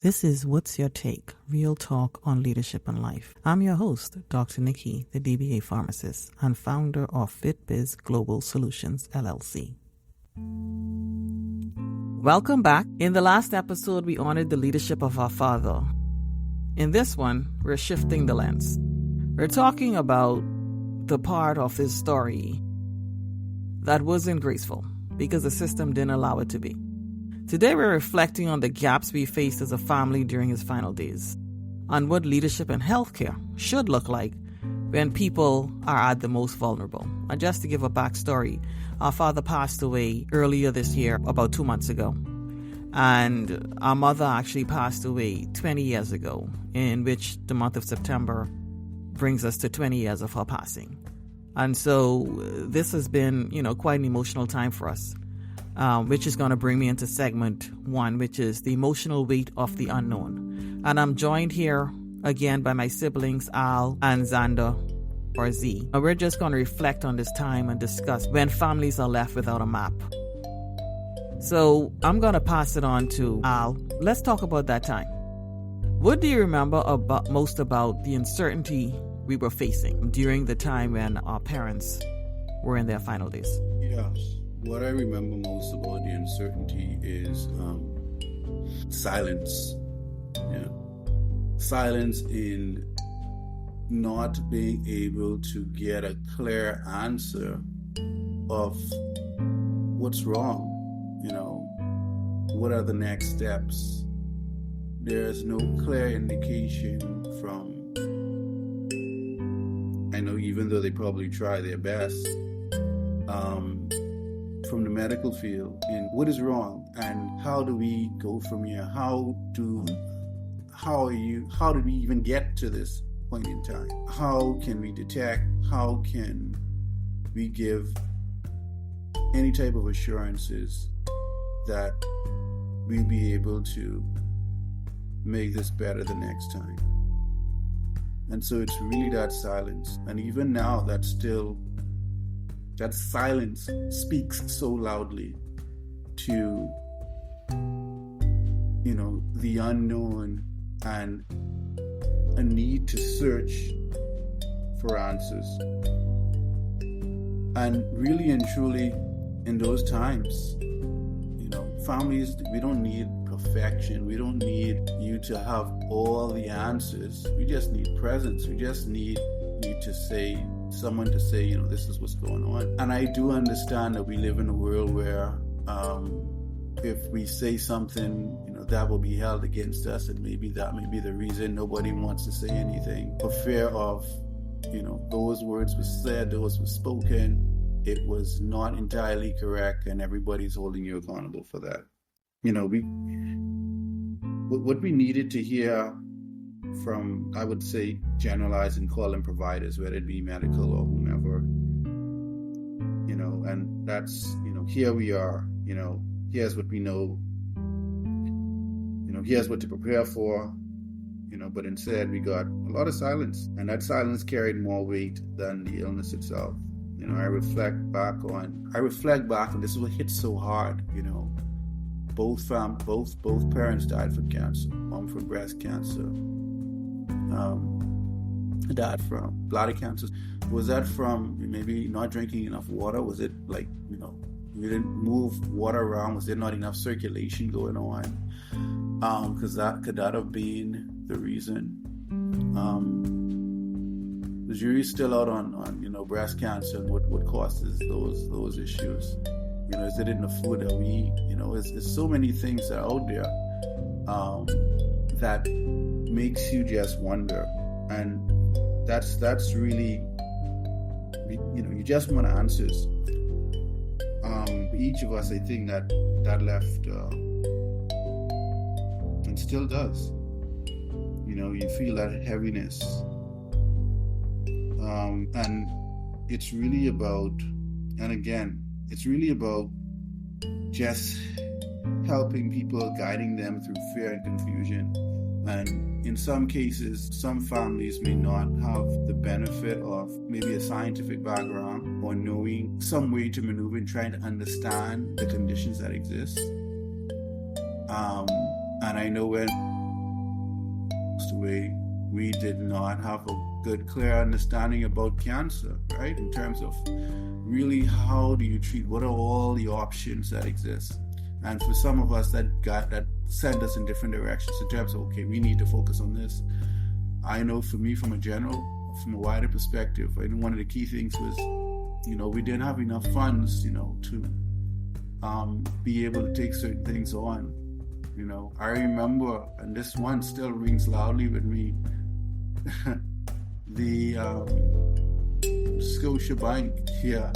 This is What's Your Take? Real talk on leadership and life. I'm your host, Dr. Nikki, the DBA pharmacist and founder of FitBiz Global Solutions, LLC. Welcome back. In the last episode, we honored the leadership of our father. In this one, we're shifting the lens. We're talking about the part of his story that wasn't graceful because the system didn't allow it to be. Today, we're reflecting on the gaps we faced as a family during his final days, on what leadership in healthcare should look like when people are at the most vulnerable. And just to give a backstory, our father passed away earlier this year, about 2 months ago. And our mother actually passed away 20 years ago, in which the month of September brings us to 20 years of her passing. And so this has been, quite an emotional time for us. Which is going to bring me into segment 1, which is the emotional weight of the unknown. And I'm joined here again by my siblings, Al and Xander, or Z. And we're just going to reflect on this time and discuss when families are left without a map. So I'm going to pass it on to Al. Let's talk about that time. What do you remember most about the uncertainty we were facing during the time when our parents were in their final days? Yes. What I remember most about the uncertainty is silence. Yeah. Silence in not being able to get a clear answer of what's wrong. What are the next steps? There's no clear indication from, I know even though they probably try their best, from the medical field in what is wrong and how do we go from here? How did we even get to this point in time? How can we detect? How can we give any type of assurances that we'll be able to make this better the next time? And so it's really that silence. And even now, that silence speaks so loudly to, the unknown and a need to search for answers. And really and truly, in those times, families, we don't need perfection. We don't need you to have all the answers. We just need presence. We just need you to say, someone to say, this is what's going on. And I do understand that we live in a world where if we say something, that will be held against us, and maybe that may be the reason nobody wants to say anything, for fear of, those words were said, those were spoken, it was not entirely correct, and everybody's holding you accountable for that. What we needed to hear from, I would say, generalizing calling providers, whether it be medical or whomever, and that's, here we are, here's what we know, here's what to prepare for, but instead we got a lot of silence, and that silence carried more weight than the illness itself. I reflect back, and this is what hits so hard, both parents died from cancer, mom from breast cancer, dad from bladder cancer. Was that from maybe not drinking enough water? Was it like, you didn't move water around? Was there not enough circulation going on? Because could that have been the reason? The jury's still out on breast cancer and what causes those issues. Is it in the food that we eat? There's so many things that are out there that makes you just wonder, and that's really, you just want answers. Each of us, I think that left, and still does. You feel that heaviness, and it's really about, and again, it's really about just helping people, guiding them through fear and confusion. And in some cases, some families may not have the benefit of maybe a scientific background or knowing some way to maneuver and trying to understand the conditions that exist. And I know when passed away, we did not have a good, clear understanding about cancer, right? In terms of really how do you treat, what are all the options that exist? And for some of us, that sent us in different directions in terms of, okay, we need to focus on this. I know for me, from a wider perspective, one of the key things was, we didn't have enough funds, to be able to take certain things on. I remember, and this one still rings loudly with me, the Scotia Bank here,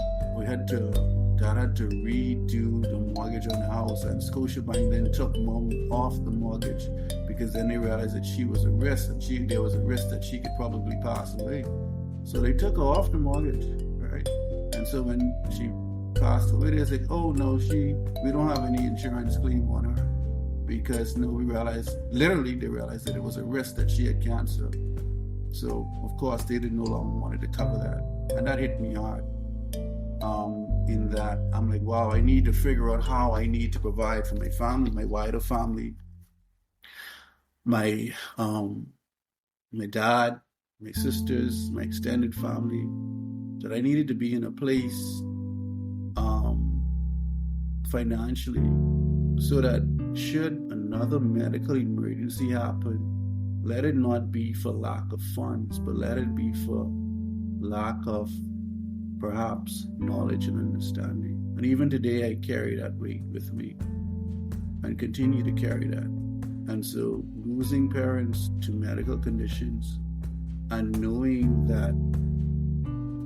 Dad had to redo the mortgage on the house, and Scotia Bank then took Mom off the mortgage because then they realized that she was a risk, and there was a risk that she could probably pass away. So they took her off the mortgage, right? And so when she passed away, they said, "Oh no, we don't have any insurance claim on her," because they realized that it was a risk that she had cancer. So of course they no longer wanted to cover that, and that hit me hard. In that I'm like, wow, I need to figure out how I need to provide for my family, my wider family, my dad, my sisters, my extended family, that I needed to be in a place financially so that should another medical emergency happen, let it not be for lack of funds, but let it be for lack of perhaps knowledge and understanding. And even today I carry that weight with me and continue to carry that. And so losing parents to medical conditions and knowing that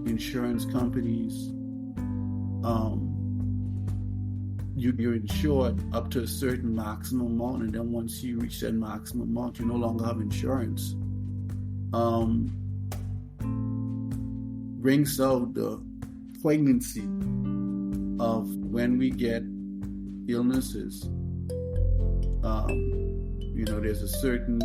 insurance companies, you're insured up to a certain maximum amount, and then once you reach that maximum amount, you no longer have insurance. Brings out the poignancy of when we get illnesses. There's a certain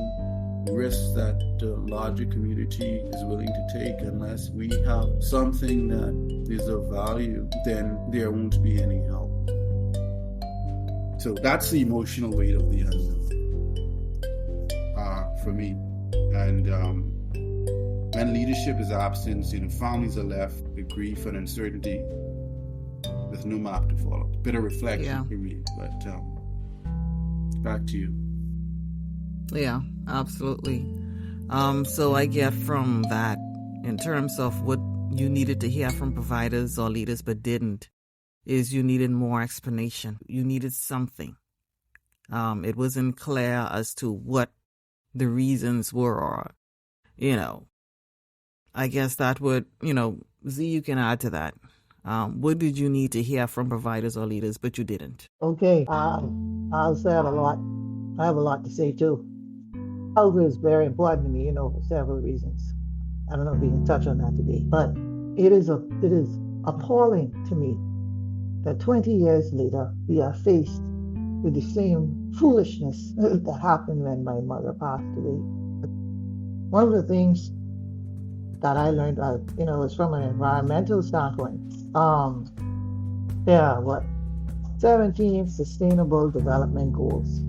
risk that the larger community is willing to take. Unless we have something that is of value, then there won't be any help. So that's the emotional weight of the unknown for me. And when leadership is absent, families are left with grief and uncertainty with no map to follow. Bit of reflection for me, but back to you. Yeah, absolutely. So I get from that, in terms of what you needed to hear from providers or leaders but didn't, is you needed more explanation. You needed something. It wasn't clear as to what the reasons were, or, I guess that would, Z, you can add to that. What did you need to hear from providers or leaders, but you didn't? Okay, I'll say a lot. I have a lot to say too. Health is very important to me, for several reasons. I don't know if we can touch on that today, but it is appalling to me that 20 years later we are faced with the same foolishness that happened when my mother passed away. One of the things that I learned, is from an environmental standpoint. 17 Sustainable Development Goals.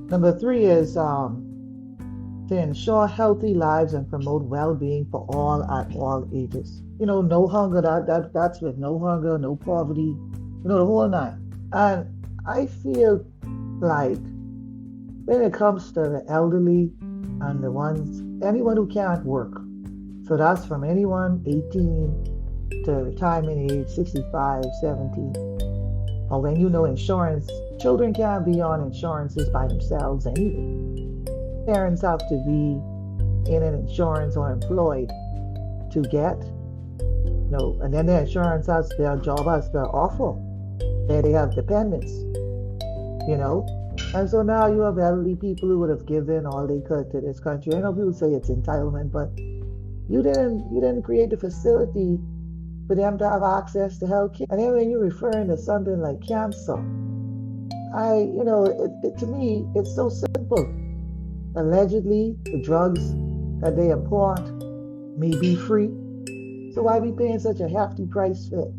Number 3 is to ensure healthy lives and promote well-being for all at all ages. No hunger, that's with no hunger, no poverty, the whole nine. And I feel like when it comes to the elderly and anyone who can't work, so that's from anyone 18 to retirement age 65, 70, or when insurance, children can't be on insurances by themselves anyway. Parents have to be in an insurance or employed to get, and then their insurance has their job as the offer. There they have dependents, and so now you have elderly people who would have given all they could to this country. I know people say it's entitlement, but you didn't create the facility for them to have access to health care. And then when you're referring to something like cancer, to me, it's so simple. Allegedly, the drugs that they import may be free. So why be paying such a hefty price for it?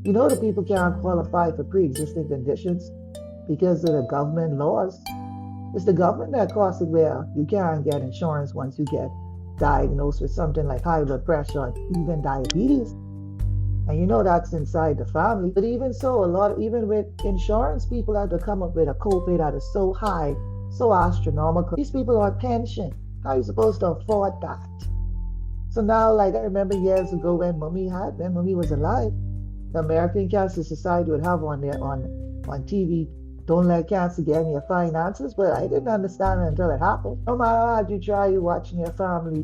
The people can't qualify for pre-existing conditions because of the government laws. It's the government that caused it where you can't get insurance once you get diagnosed with something like high blood pressure or even diabetes. And you know that's inside the family. But even so, even with insurance, people have to come up with a copay that is so high, so astronomical. These people are on pension. How are you supposed to afford that? So now, like I remember years ago when Mommy was alive, the American Cancer Society would have on TV, don't let cancer get in your finances. But I didn't understand it until it happened. No matter how you try, you watching your family,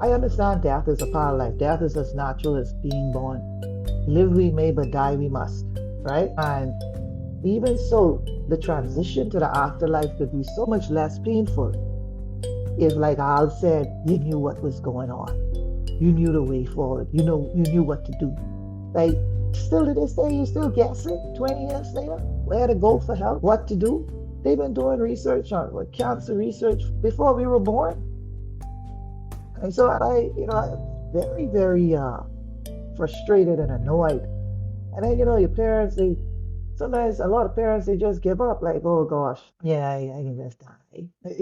I understand death is a part of life. Death is as natural as being born. Live we may, but die we must, right? And even so, the transition to the afterlife could be so much less painful if, like Al said, you knew what was going on. You knew the way forward. You knew what to do. Like, still to this day, you're still guessing 20 years later where to go for help, what to do. They've been doing research on cancer research before we were born. And so I'm very, very frustrated and annoyed. And then, your parents, sometimes a lot of parents, they just give up, like, oh gosh, yeah, I can just die. Like,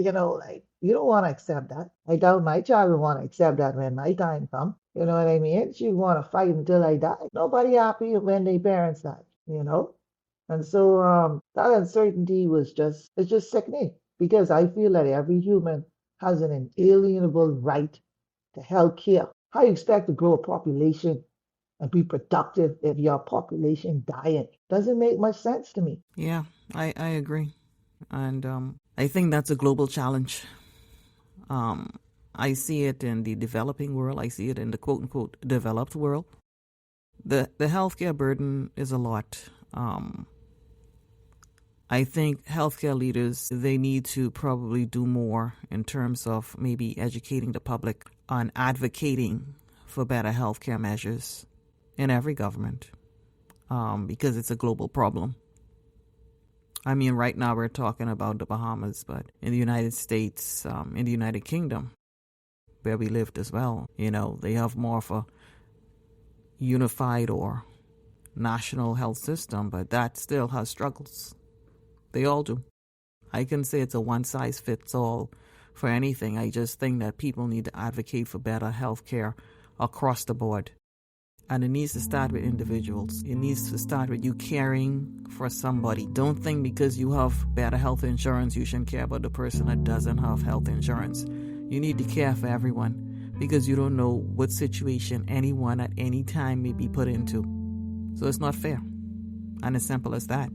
you don't want to accept that. I doubt my child will want to accept that when my time comes. You know what I mean? She want to fight until I die. Nobody happy when their parents die, And so that uncertainty it's just sickening, because I feel that every human has an inalienable right to health care. How you expect to grow a population and be productive if your population dying? Doesn't make much sense to me. Yeah, I agree. And I think that's a global challenge. I see it in the developing world. I see it in the quote-unquote developed world. The healthcare burden is a lot. I think healthcare leaders, they need to probably do more in terms of maybe educating the public on advocating for better healthcare measures in every government, because it's a global problem. I mean, right now we're talking about the Bahamas, but in the United States, in the United Kingdom, where we lived as well, they have more of a unified or national health system, but that still has struggles. They all do. I can say it's a one-size-fits-all for anything. I just think that people need to advocate for better health care across the board. And it needs to start with individuals. It needs to start with you caring for somebody. Don't think because you have better health insurance, you shouldn't care about the person that doesn't have health insurance. You need to care for everyone, because you don't know what situation anyone at any time may be put into. So it's not fair. And as simple as that.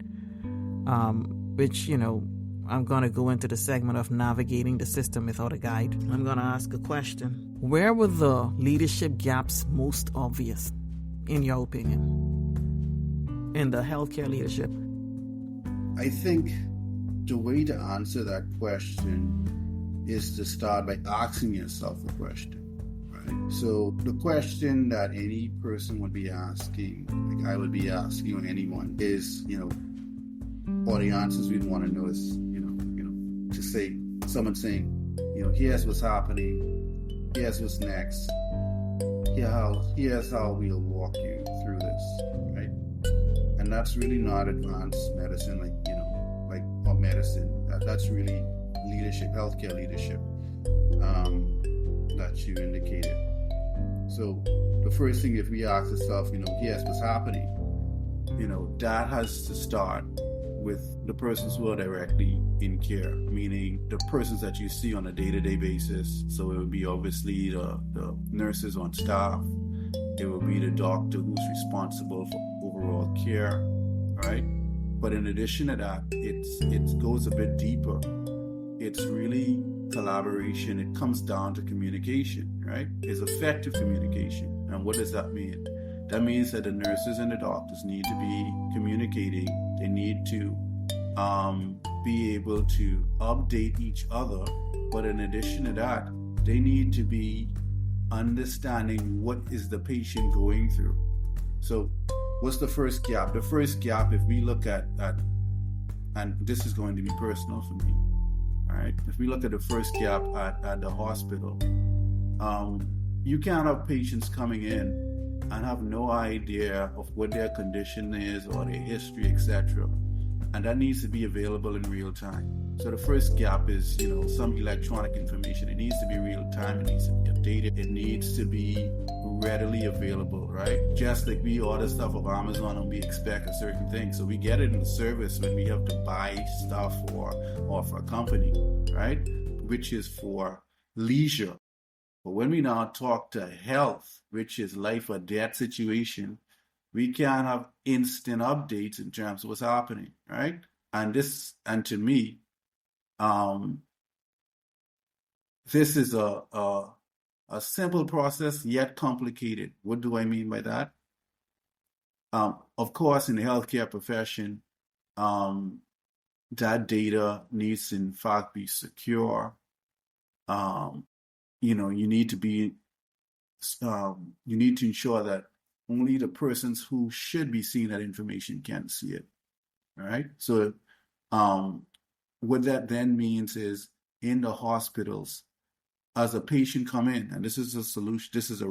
Which, I'm going to go into the segment of navigating the system without a guide. I'm going to ask a question. Where were the leadership gaps most obvious, in your opinion, in the healthcare leadership? I think the way to answer that question is to start by asking yourself a question, right? So the question that any person would be asking, like I would be asking, or anyone, is, or the answers we'd want to know is, to say, someone saying, here's what's happening, here's what's next, here's how we'll walk you through this, right? And that's really not advanced medicine, or medicine. That's really leadership, healthcare leadership, that you indicated. So the first thing, if we ask ourselves, here's what's happening, that has to start with the persons who are directly in care, meaning the persons that you see on a day-to-day basis. So it would be obviously the nurses on staff. It would be the doctor who's responsible for overall care, right? But in addition to that, it goes a bit deeper. It's really collaboration. It comes down to communication, right? It's effective communication. And what does that mean? That means that the nurses and the doctors need to be communicating. They need to be able to update each other. But in addition to that, they need to be understanding what is the patient going through. So what's the first gap? The first gap, if we look at and this is going to be personal for me, all right? If we look at the first gap at the hospital, you can't have patients coming in and have no idea of what their condition is or their history, etc. and that needs to be available in real time. So the first gap is, some electronic information. It needs to be real time. It needs to be updated. It needs to be readily available, right? Just like we order stuff off Amazon and we expect a certain thing. So we get it in the service when we have to buy stuff or for a company, right? Which is for leisure. But when we now talk to health, which is life or death situation, we can have instant updates in terms of what's happening, right? And to me, this is a simple process yet complicated. What do I mean by that? Of course, in the healthcare profession, that data needs to in fact be secure. You need to ensure that only the persons who should be seeing that information can see it. All right. So, what that then means is in the hospitals, as a patient come in, and this is a solution. This is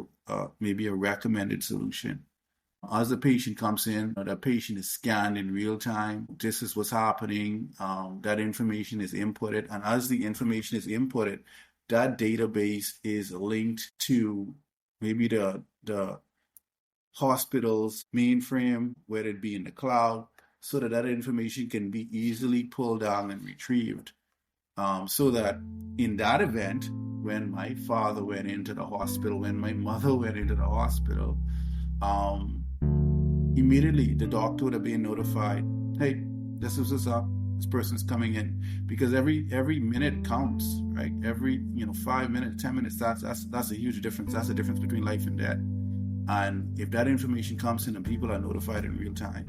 maybe a recommended solution. As the patient comes in, the patient is scanned in real time. This is what's happening. That information is inputted, and as the information is inputted, that database is linked to maybe the hospital's mainframe, whether it be in the cloud, so that information can be easily pulled down and retrieved. So that in that event, when my father went into the hospital, when my mother went into the hospital, immediately the doctor would have been notified, hey, this is what's up. This person's coming in, because every minute counts, right? Every 5 minutes, 10 minutes, that's a huge difference. That's the difference between life and death. And if that information comes in and people are notified in real time,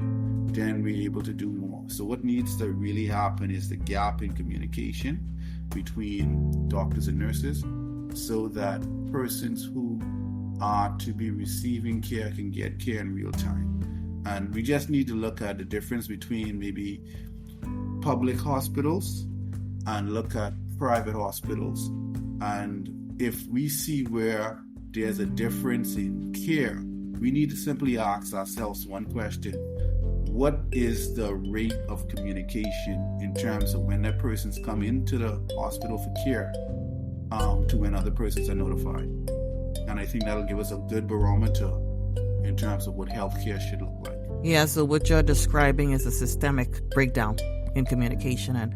then we're able to do more. So what needs to really happen is the gap in communication between doctors and nurses, so that persons who are to be receiving care can get care in real time. And we just need to look at the difference between maybe public hospitals and look at private hospitals. And if we see where there's a difference in care, we need to simply ask ourselves one question: what is the rate of communication in terms of when that person's come into the hospital for care to when other persons are notified? And I think that'll give us a good barometer in terms of what healthcare should look like. Yeah, so what you're describing is a systemic breakdown in communication, and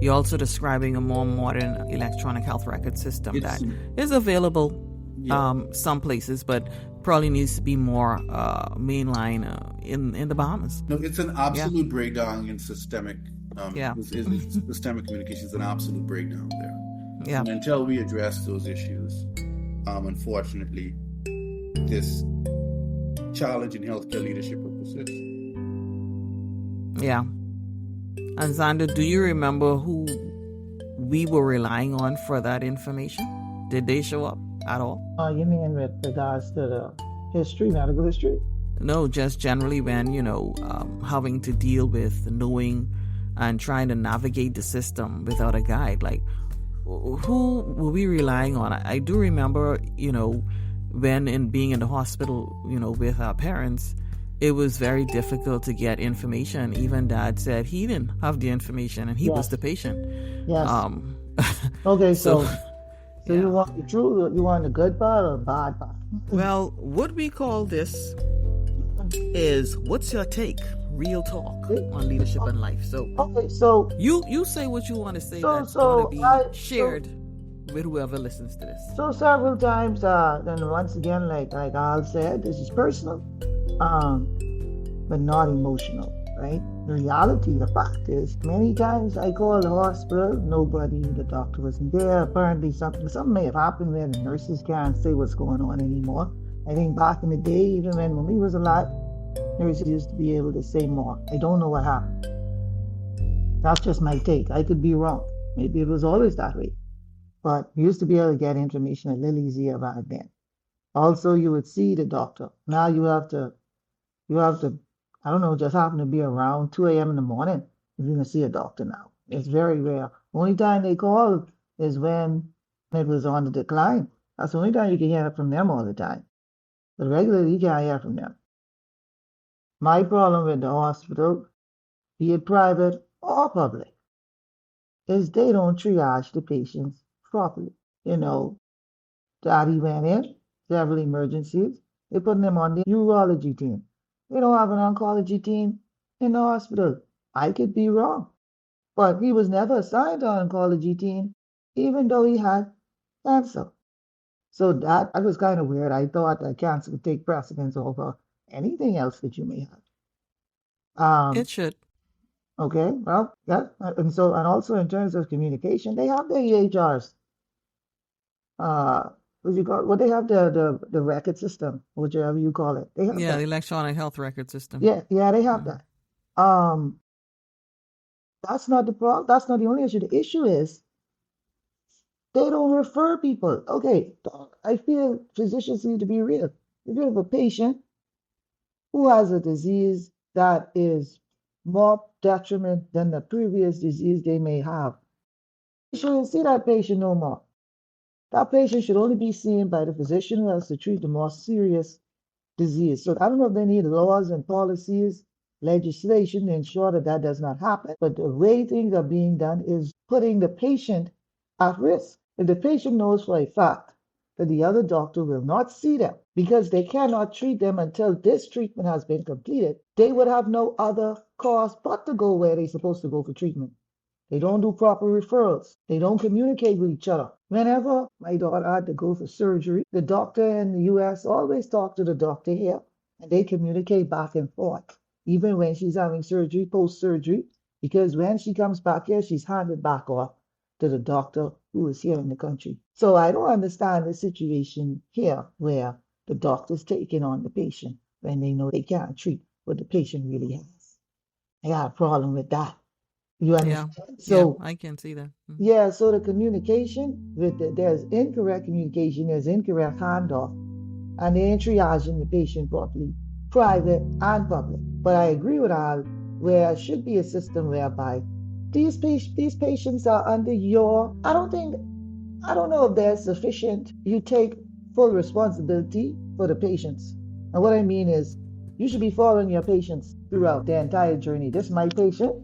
you're also describing a more modern electronic health record system that is available some places, but probably needs to be more mainline in the Bahamas. No, it's an absolute breakdown in systemic. Systemic communication is an absolute breakdown there. Yeah. And until we address those issues, unfortunately, this challenge in healthcare leadership will persist. Yeah. And Xander, do you remember who we were relying on for that information? Did they show up at all? You mean with regards to the medical history? No, just generally when, having to deal with knowing and trying to navigate the system without a guide. Like, who were we relying on? I do remember, when being in the hospital, with our parents, it was very difficult to get information. Even Dad said he didn't have the information and he was the patient. Yes. Okay, so yeah. You want the truth, you want the good part or the bad part? Well, what we call this is, what's your take? Real talk on leadership and life. So you say what you want to say that's going to be shared with whoever listens to this. So several times, and once again, like Al said, this is personal, but not emotional, right? The reality, the fact is, many times I call the hospital, the doctor wasn't there. Apparently something may have happened where the nurses can't say what's going on anymore. I think back in the day, even when Mommy was alive, nurses used to be able to say more. I don't know what happened. That's just my take. I could be wrong. Maybe it was always that way. But we used to be able to get information a little easier back then. Also, you would see the doctor. Now you have to, I don't know, just happen to be around 2 a.m. in the morning if you're going to see a doctor now. It's very rare. Only time they call is when it was on the decline. That's the only time you can hear from them all the time. But regularly, you can't hear from them. My problem with the hospital be it private or public, is they don't triage the patients properly. You know, Daddy went in, several emergencies. They put him on the urology team. They don't have an oncology team in the hospital. I could be wrong, but he was never assigned to an oncology team, even though he had cancer. So that was kind of weird. I thought that cancer would take precedence over anything else that you may have. It should. Okay, well, yeah, and also in terms of communication, they have their EHRs. Uh, what they have the record system, whichever you call it. They have Yeah, that. the electronic health record system. Yeah, they have that. That's not the problem. That's not the only issue. The issue is they don't refer people. Okay, I feel physicians need to be real. If you have a patient who has a disease that is more detriment than the previous disease they may have, you shouldn't see that patient no more. That patient should only be seen by the physician who has to treat the more serious disease. So I don't know if they need laws and policies, legislation to ensure that that does not happen. But the way things are being done is putting the patient at risk. If the patient knows for a fact that the other doctor will not see them because they cannot treat them until this treatment has been completed, they would have no other cause but to go where they're supposed to go for treatment. They don't do proper referrals. They don't communicate with each other. Whenever my daughter had to go for surgery, the doctor in the US always talk to the doctor here, and they communicate back and forth, even when she's having surgery, post-surgery, because when she comes back here, she's handed back off to the doctor who is here in the country. So I don't understand the situation here where the doctor's taking on the patient when they know they can't treat what the patient really has. I got a problem with that. You understand? Yeah, So I can see that. yeah, so the communication there's incorrect communication, there's incorrect handoff, and they ain't triaging the patient properly, private and public. But I agree with Al, where it should be a system whereby these patients are under your. I don't know if there's sufficient. You take full responsibility for the patients, and what I mean is, you should be following your patients throughout their entire journey. This is my patient.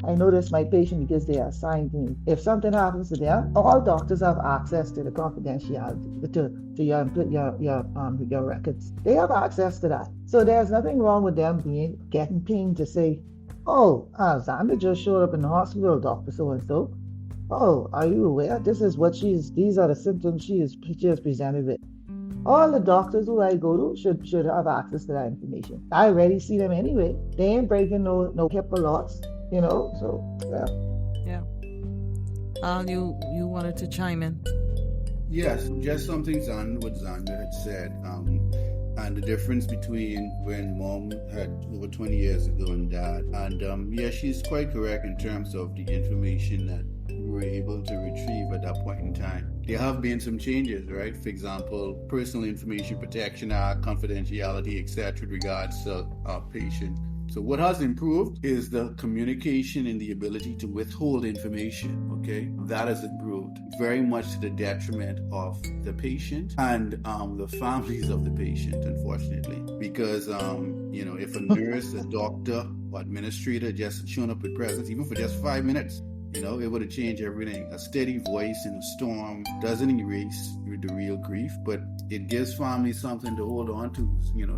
I know this my patient because they are assigned to me. If something happens to them, all doctors have access to the confidentiality to your records. They have access to that. So there's nothing wrong with them getting pinged to say, "Oh, Alexander just showed up in the hospital, Doctor So and So. Oh, are you aware? These are the symptoms she is presented with." All the doctors who I go to should have access to that information. I already see them anyway. They ain't breaking no HIPAA laws. So Yeah. You wanted to chime in? Yes, just something what Xander had said, and the difference between when mom had over 20 years ago and dad. And yeah, she's quite correct in terms of the information that we were able to retrieve at that point in time. There have been some changes, right? For example, Personal Information Protection Act, confidentiality, etc., with regards to our patient. So what has improved is the communication and the ability to withhold information, okay? That has improved very much to the detriment of the patient and the families of the patient, unfortunately. Because, if a nurse, a doctor, or administrator just shown up with presence, even for just 5 minutes, it would have changed everything. A steady voice in a storm doesn't erase the real grief, but it gives families something to hold on to.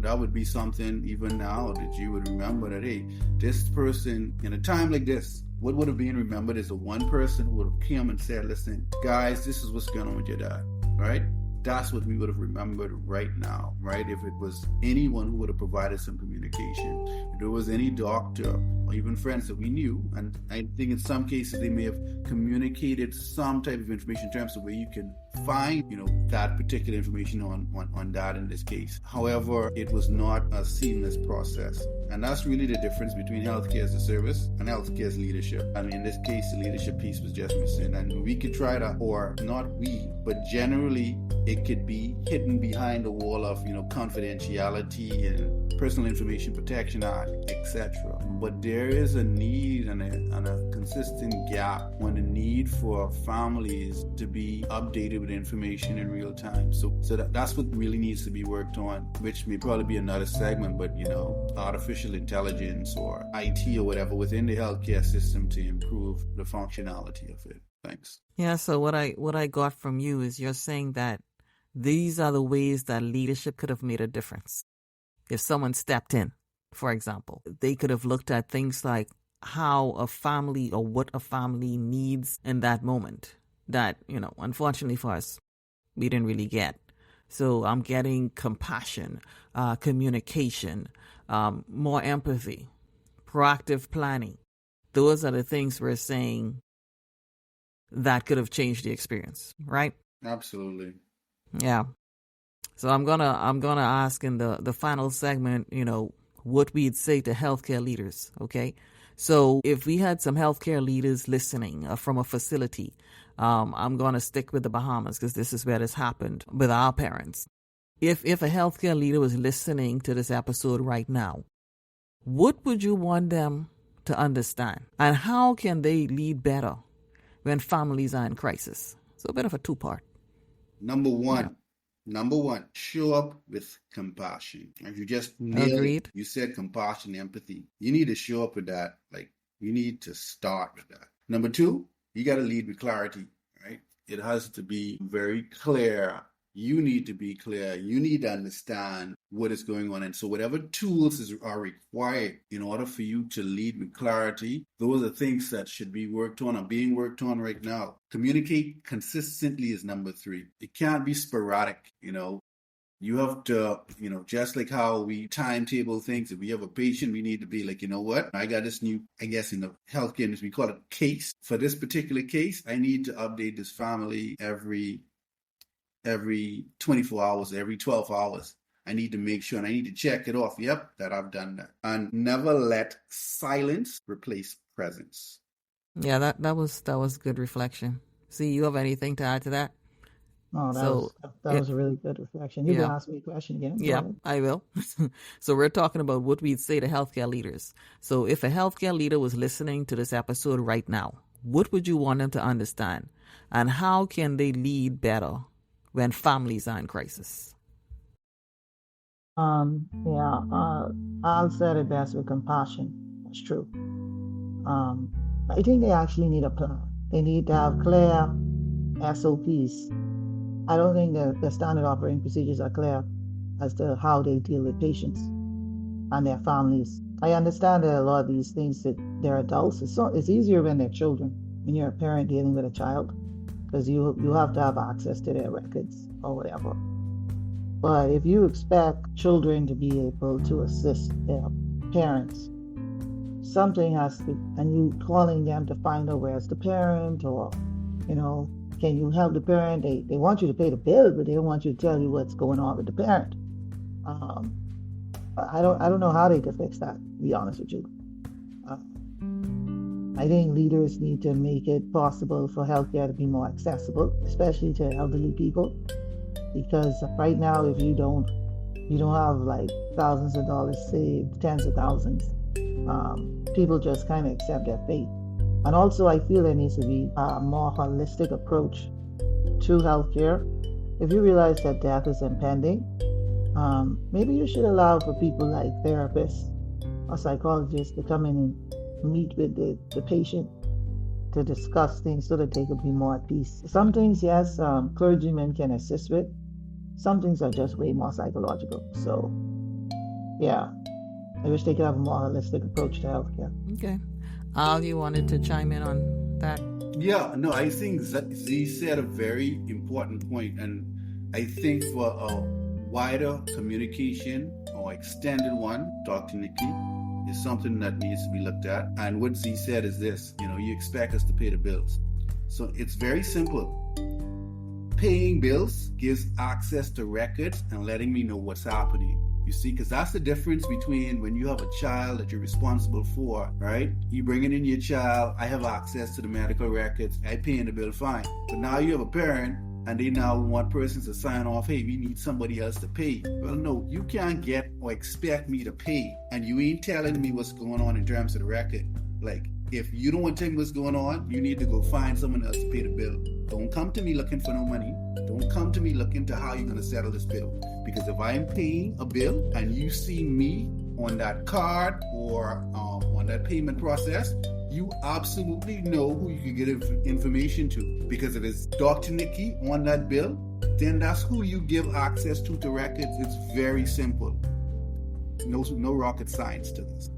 That would be something even now that you would remember that, hey, this person, in a time like this, what would have been remembered is the one person who would have come and said, "Listen, guys, this is what's going on with your dad," right? That's what we would have remembered right now, right? If it was anyone who would have provided some communication, if there was any doctor or even friends that we knew, and I think in some cases they may have communicated some type of information in terms of where you can find, that particular information on that in this case. However, it was not a seamless process. And that's really the difference between healthcare as a service and healthcare as leadership. And in this case, the leadership piece was just missing. And we could try to, or not we, but generally, it could be hidden behind the wall of, confidentiality and personal information protection act, etc. But there is a need and a consistent gap when the need for families to be updated with information in real time. So that's what really needs to be worked on, which may probably be another segment, but artificial intelligence or IT or whatever within the healthcare system to improve the functionality of it. Thanks. Yeah, so what I got from you is you're saying that these are the ways that leadership could have made a difference. If someone stepped in, for example, they could have looked at things like how a family or what a family needs in that moment that, unfortunately for us, we didn't really get. So I'm getting compassion, communication, more empathy, proactive planning. Those are the things we're saying that could have changed the experience, right? Absolutely. Yeah. So I'm gonna ask in the final segment, what we'd say to healthcare leaders. Okay. So if we had some healthcare leaders listening from a facility, I'm gonna stick with the Bahamas because this is where this happened with our parents. If a healthcare leader was listening to this episode right now, what would you want them to understand, and how can they lead better when families are in crisis? So a bit of a two-part. Number one, show up with compassion. If you just nailed it, you said compassion, empathy. You need to show up with that. Like, you need to start with that. Number two, you got to lead with clarity, right? It has to be very clear. You need to be clear. You need to understand what is going on. And so whatever tools are required in order for you to lead with clarity, those are things that should be worked on or being worked on right now. Communicate consistently is number three. It can't be sporadic, You have to, just like how we timetable things. If we have a patient, we need to be like, what? I got this new, I guess in the healthcare industry, we call it case. For this particular case, I need to update this family every 24 hours, every 12 hours. I need to make sure and I need to check it off. Yep, that I've done that. And never let silence replace presence. Yeah, that was good reflection. See, you have anything to add to that? Oh, that was a really good reflection. You can ask me a question again. Yeah, I will. So we're talking about what we'd say to healthcare leaders. So if a healthcare leader was listening to this episode right now, what would you want them to understand? And how can they lead better when families are in crisis? I'll say it best with compassion. That's true. I think they actually need a plan. They need to have clear SOPs. I don't think the standard operating procedures are clear as to how they deal with patients and their families. I understand that a lot of these things that they're adults. It's easier when they're children, when you're a parent dealing with a child, because you have to have access to their records or whatever. But if you expect children to be able to assist their parents, something has to, and you calling them to find out where's the parent, or, can you help the parent? They want you to pay the bill, but they don't want you to tell you what's going on with the parent. I don't know how they could fix that, to be honest with you. I think leaders need to make it possible for healthcare to be more accessible, especially to elderly people. Because right now, if you don't have like thousands of dollars saved, tens of thousands, people just kind of accept their fate. And also, I feel there needs to be a more holistic approach to healthcare. If you realize that death is impending, maybe you should allow for people like therapists or psychologists to come in and meet with the patient to discuss things so that they could be more at peace. Some things, yes, clergymen can assist with. Some things are just way more psychological. So, yeah, I wish they could have a more holistic approach to healthcare. Okay. Al, you wanted to chime in on that? Yeah, no, I think Z said a very important point, and I think for a wider communication or extended one, Dr. Nikki, is something that needs to be looked at. And what Z said is this, you expect us to pay the bills. So it's very simple. Paying bills gives access to records and letting me know what's happening. You see, because that's the difference between when you have a child that you're responsible for, right? You bringing in your child, I have access to the medical records, I paying the bill, fine. But now you have a parent and they now want persons to sign off, hey, we need somebody else to pay. Well, no, you can't get or expect me to pay, and you ain't telling me what's going on in terms of the record. Like, if you don't want to tell me what's going on, you need to go find someone else to pay the bill. Don't come to me looking for no money. Don't come to me looking to how you're going to settle this bill. Because if I'm paying a bill and you see me on that card or on that payment process, you absolutely know who you can get information to. Because if it's Dr. Nikki on that bill, then that's who you give access to the records. It's very simple. No rocket science to this.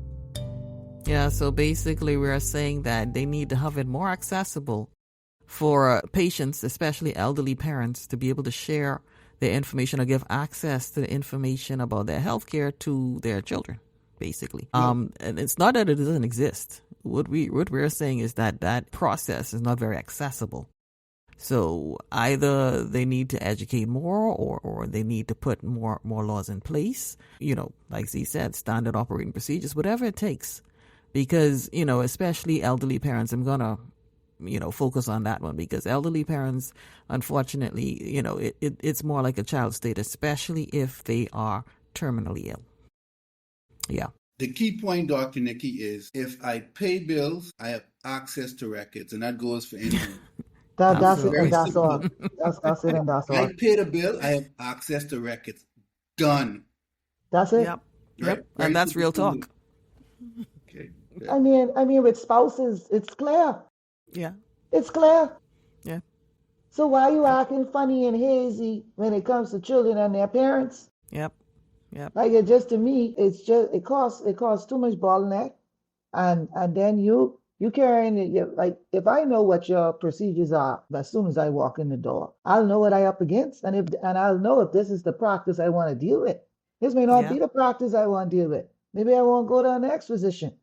Yeah, so basically we're saying that they need to have it more accessible for patients, especially elderly parents, to be able to share their information or give access to the information about their health care to their children, basically. And it's not that it doesn't exist. What we're saying is that process is not very accessible. So either they need to educate more or they need to put more laws in place, like Z said, standard operating procedures, whatever it takes. Because, especially elderly parents, I'm going to, focus on that one because elderly parents, unfortunately, it's more like a child state, especially if they are terminally ill. Yeah. The key point, Dr. Nikki, is if I pay bills, I have access to records, and that goes for anyone. That's it, Very and that's simple. all. That's it, and that's all. I pay the bill, I have access to records. Done. That's it. Yep. Right? Yep. And that's real talk. Okay. I mean, with spouses, it's clear. Yeah. It's clear. Yeah. So why are you acting funny and hazy when it comes to children and their parents? Yep. Yep. Like to me, it costs too much bottleneck, and then you carrying it. Like if I know what your procedures are, as soon as I walk in the door, I'll know what I up against, and I'll know if this is the practice I want to deal with. This may not be the practice I want to deal with. Maybe I won't go to the next physician.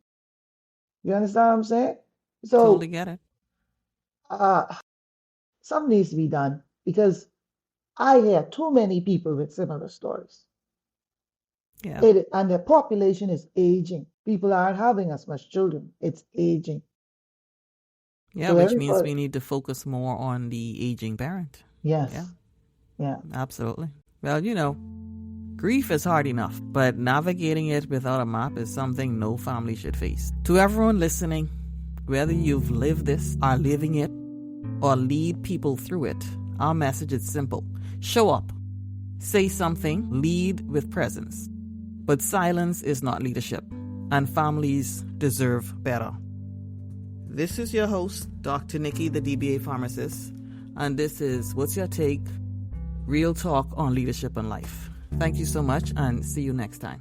You understand what I'm saying? So Totally get it. Something needs to be done because I hear too many people with similar stories. Yeah. And the population is aging. People aren't having as much children. It's aging. Yeah, So which means we need to focus more on the aging parent. Yes. Yeah. Absolutely. Well, grief is hard enough, but navigating it without a map is something no family should face. To everyone listening, whether you've lived this, are living it, or lead people through it, our message is simple. Show up. Say something. Lead with presence. But silence is not leadership, and families deserve better. This is your host, Dr. Nikki, the DBA pharmacist, and this is What's Your Take? Real talk on leadership and life. Thank you so much, and see you next time.